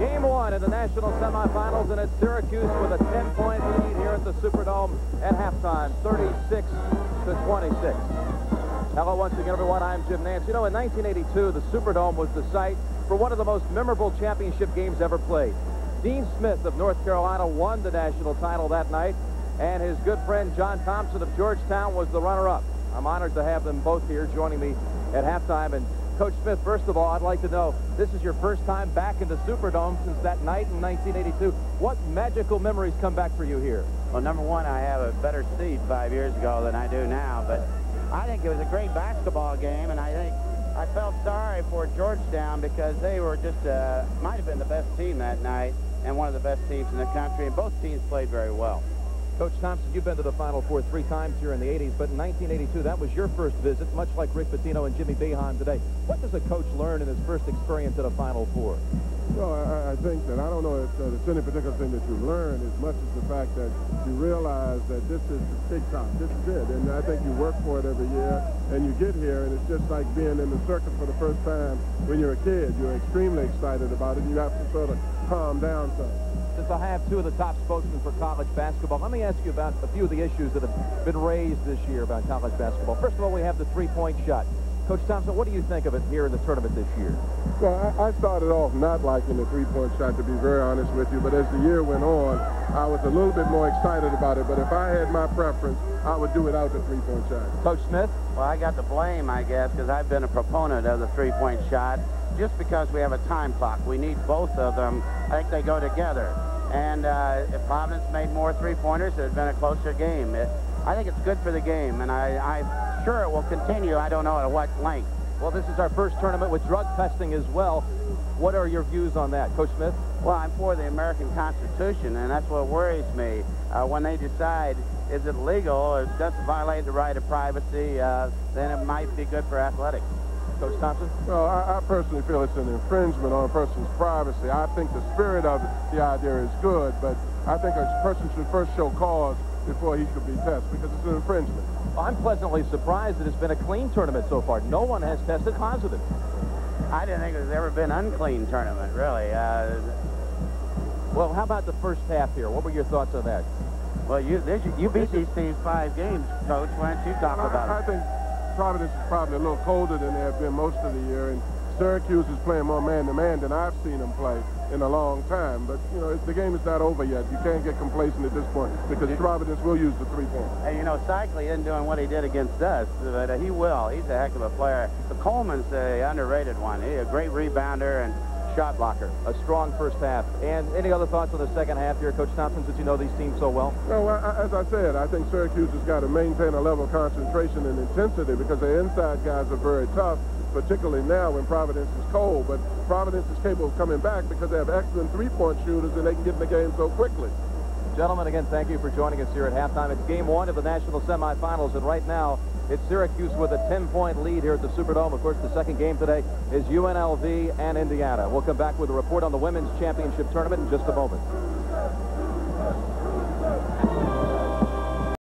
Game one in the national semifinals, and it's Syracuse with a 10-point lead here at the Superdome at halftime, 36-26. Hello once again, everyone. I'm Jim Nantz. You know, in 1982, the Superdome was the site for one of the most memorable championship games ever played. Dean Smith of North Carolina won the national title that night, and his good friend John Thompson of Georgetown was the runner-up. I'm honored to have them both here joining me at halftime. And Coach Smith, first of all, I'd like to know, this is your first time back in the Superdome since that night in 1982. What magical memories come back for you here? Well, number one, I have a better seat 5 years ago than I do now, but I think it was a great basketball game, and I think I felt sorry for Georgetown because they were just, might have been the best team that night and one of the best teams in the country, and both teams played very well. Coach Thompson, you've been to the Final Four 3 times here in the 80s, but in 1982, that was your first visit, much like Rick Pitino and Jimmy Boeheim today. What does a coach learn in his first experience at a Final Four? Well, I think that I don't know if there's any particular thing that you learn as much as the fact that you realize that this is the big top. This is it. And I think you work for it every year, and you get here, and it's just like being in the circus for the first time when you're a kid. You're extremely excited about it, and you have to sort of calm down some. Since I have two of the top spokesmen for college basketball, let me ask you about a few of the issues that have been raised this year about college basketball. First of all, we have the three-point shot. Coach Thompson, what do you think of it here in the tournament this year? Well, I started off not liking the three-point shot, to be very honest with you, but as the year went on, I was a little bit more excited about it. But if I had my preference, I would do without the three-point shot. Coach Smith? Well, I got the blame, I guess, because I've been a proponent of the three-point shot just because we have a time clock. We need both of them. I think they go together. And if Providence made more three-pointers, it would have been a closer game. I think it's good for the game, and I'm sure it will continue. I don't know at what length. Well, this is our first tournament with drug testing as well. What are your views on that, Coach Smith? Well, I'm for the American Constitution, and that's what worries me. When they decide, is it legal or does it violate the right of privacy, then it might be good for athletics. Coach Thompson? Well, I personally feel it's an infringement on a person's privacy. I think the spirit of the idea is good, but I think a person should first show cause before he should be tested, because it's an infringement. Well, I'm pleasantly surprised that it's been a clean tournament so far. No one has tested positive. I didn't think there's ever been an unclean tournament, really. Well, how about the first half here? What were your thoughts on that? Well, you beat these teams 5 games, Coach. Why don't you talk about it? I think Providence is probably a little colder than they have been most of the year, and Syracuse is playing more man-to-man than I've seen them play in a long time. But, you know, the game is not over yet. You can't get complacent at this point because Providence will use the three-point. Hey, you know, Cycli isn't doing what he did against us, but he will. He's a heck of a player. But Coleman's the underrated one. He's a great rebounder and shot blocker. A strong first half. And any other thoughts on the second half here, Coach Thompson, since you know these teams so well? No, as I said, I think Syracuse has got to maintain a level of concentration and intensity because their inside guys are very tough, particularly now when Providence is cold. But Providence is capable of coming back because they have excellent three-point shooters and they can get in the game so quickly. Gentlemen, again, thank you for joining us here at halftime. It's game one of the national semifinals, and right now it's Syracuse with a 10-point lead here at the Superdome. Of course, the second game today is UNLV and Indiana. We'll come back with a report on the women's championship tournament in just a moment.